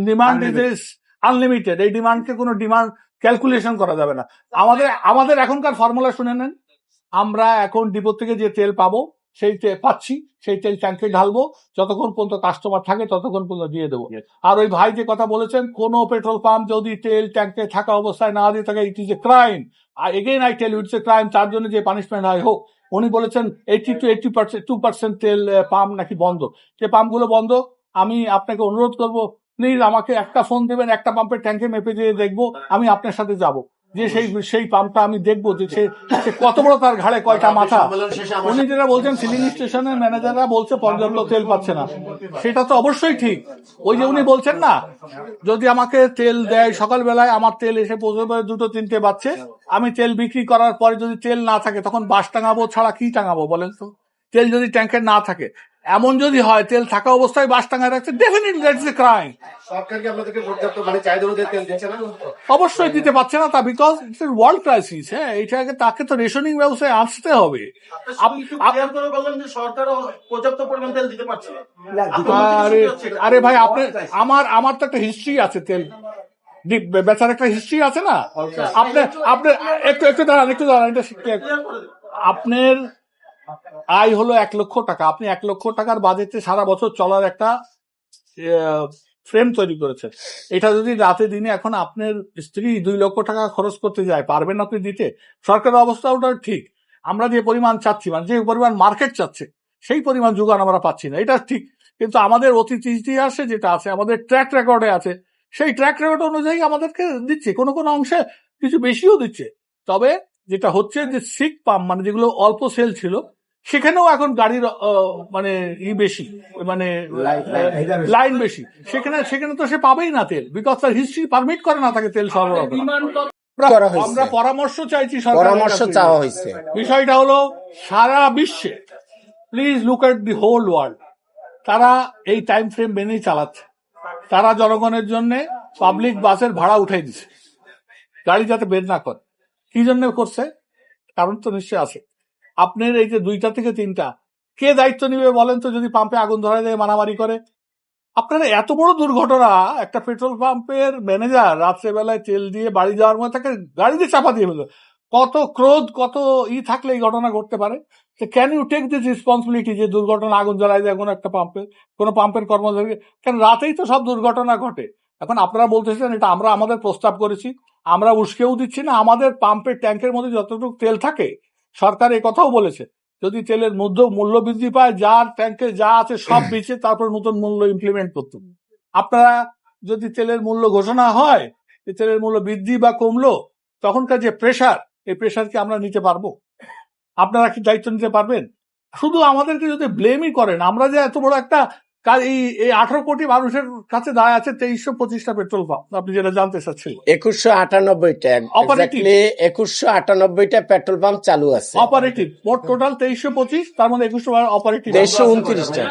Demand is unlimited. এই ডিমান্ডকে কোনো demand calculation করা যাবে না। আমাদের এখনকার ফর্মুলা শুনে নেন। আমরা এখন ডিপো থেকে যে তেল পাবো সেই পাচ্ছি, সেই তেল ট্যাঙ্কে ঢালবো, যতক্ষণ পর্যন্ত কাস্টমার থাকে ততক্ষণ পর্যন্ত দিয়ে দেবো। আর ওই ভাই যে কথা বলেছেন, কোন পেট্রোল পাম্প যদি তেল ট্যাঙ্কে থাকা অবস্থায় না দিয়ে থাকে, ইট ইজ এ ক্রাইম। আর again I tell you, it's a crime. তার জন্য যে পানিশমেন্ট হয় হোক। উনি বলেছেন 80 to 82% তেল পাম্প নাকি বন্ধ। যে পাম্পগুলো বন্ধ, আমি আপনাকে অনুরোধ করবো, প্লিজ আমাকে একটা ফোন দেবেন, একটা পাম্পের ট্যাঙ্কে মেপে দিয়ে দেখবো, আমি আপনার সাথে যাব, যে সেই পাম্পটা আমি দেখবো যে সে কত বড়, তার ঘাড়ে কয়টা মাথা। উনি যেটা বলছেন ফিলিং স্টেশনের ম্যানেজাররা বলছে পর্যাপ্ত তেল পাচ্ছে না, সেটা তো অবশ্যই ঠিক। ওই যে উনি বলছেন না, যদি আমাকে তেল দেয় সকালবেলায়, আমার তেল এসে পৌঁছবে 2-3টে বাজছে, আমি তেল বিক্রি করার পরে যদি তেল না থাকে তখন বাস টাঙাবো ছাড়া কি টাঙাবো বলেন তো? তেল যদি ট্যাঙ্কে না থাকে, এমন যদি হয় তেল থাকা অবস্থায় বাস টাঙায় রাখছে, ডেফিনেটলি দ্যাটস এ ক্রাইম। সরকার কি আপনাদেরকে পর্যাপ্ত চাহিদা অনুযায়ী তেল দিচ্ছে না? অবশ্যই দিতে পারছে না, তা because it's a world crisis. হ্যাঁ, এটাকে তাকে তো রেশনিং ব্যবস্থায় আসতে হবে। আরে ভাই, আমার তো একটা হিস্ট্রি আছে, তেল বেচার একটা হিস্ট্রি আছে না। আপনার একটু দাঁড়ান, এটা আপনার আয় হলো 1 লক্ষ টাকা, আপনি 1 লক্ষ টাকার বাজেটে সারা বছর চলার একটা ফ্রেম তৈরি করেছে। এটা যদি রাতে দিনে এখন আপনার স্ত্রী 2 লক্ষ টাকা খরচ করতে যায়, পারবেন আপনি দিতে? সরকারের অবস্থা ওটা ঠিক। আমরা যে পরিমাণ চাচ্ছি, মানে যে পরিমাণ মার্কেট চাচ্ছে, সেই পরিমাণ যোগান আমরা পাচ্ছি না, এটা ঠিক। কিন্তু আমাদের অতীত ইতিহাসে যেটা আছে, আমাদের ট্র্যাক রেকর্ডে আছে, সেই ট্র্যাক রেকর্ড অনুযায়ী আমাদেরকে দিচ্ছে, কোনো কোনো অংশে কিছু বেশিও দিচ্ছে। তবে যেটা হচ্ছে যে সিক পাম্প, মানে যেগুলো অল্প সেল ছিল, সেখানেও এখন গাড়ির মানে বেশি, মানে লাইন বেশি, সেখানে তো সে পাবেই না তেল, বিকজ তার হিস্ট্রি পারমিট করে না তাকে তেল সরবরাহ করা। আমরা পরামর্শ চাইছি, পরামর্শ চাওয়া হয়েছে। বিষয়টা হলো সারা বিশ্বে, please look at the whole world, তারা এই টাইম ফ্রেম মেনেই চালাচ্ছে। তারা জনগণের জন্য পাবলিক বাসের ভাড়া উঠাই দিচ্ছে, গাড়ি যাতে বের না করে। কি জন্য করছে? কারণ তো নিশ্চয় আছে। আপনার এই যে 2টা থেকে 3টা, কে দায়িত্ব নিবে বলেন তো? যদি পাম্পে আগুন ধরা দেয়, মারামারি করে, আপনারা এত বড় দুর্ঘটনা, একটা পেট্রোল পাম্পের ম্যানেজার রাত্রেবেলায় তেল দিয়ে বাড়ি যাওয়ার মধ্যে তাকে গাড়িতে চাপা দিয়ে ফেলল। কত ক্রোধ, কত থাকলে এই ঘটনা ঘটতে পারে? Can you take this responsibility যে দুর্ঘটনা আগুন জ্বালায় যায় কোনো পাম্পের কর্মচারী? কেন রাতেই তো সব দুর্ঘটনা ঘটে। এখন আপনারা বলতেছেন এটা আমরা আমাদের প্রস্তাব করেছি, আমরা উস্কেও দিচ্ছি না। আমাদের পাম্পের ট্যাঙ্কের মধ্যে যতটুকু তেল থাকে, সরকার এই কথাও বলেছে, যদি তেলের মূল্য বৃদ্ধি পায়, যার ট্যাঙ্কে যা আছে সব বেচে তারপর নতুন মূল্য ইমপ্লিমেন্ট করতে। আপনারা যদি তেলের মূল্য ঘোষণা হয়, তেলের মূল্য বৃদ্ধি বা কমলো, তখনকার যে প্রেশার, এই প্রেশার কি আমরা নিতে পারবো? আপনারা কি দায়িত্ব নিতে পারবেন? শুধু আমাদেরকে যদি ব্লেমই করেন, আমরা যে এত বড় একটা এই 18 কোটি মানুষের কাছে দাঁড়ায় আছে 2325টা পেট্রোল পাম্প, আপনি যেটা জানতে চাচ্ছেন। 2198টা পেট্রোল পাম্প চালু আছে, অপারেটিভ। মোট টোটাল 2325, তার মধ্যে 21 অপারেটিভ, 129টা।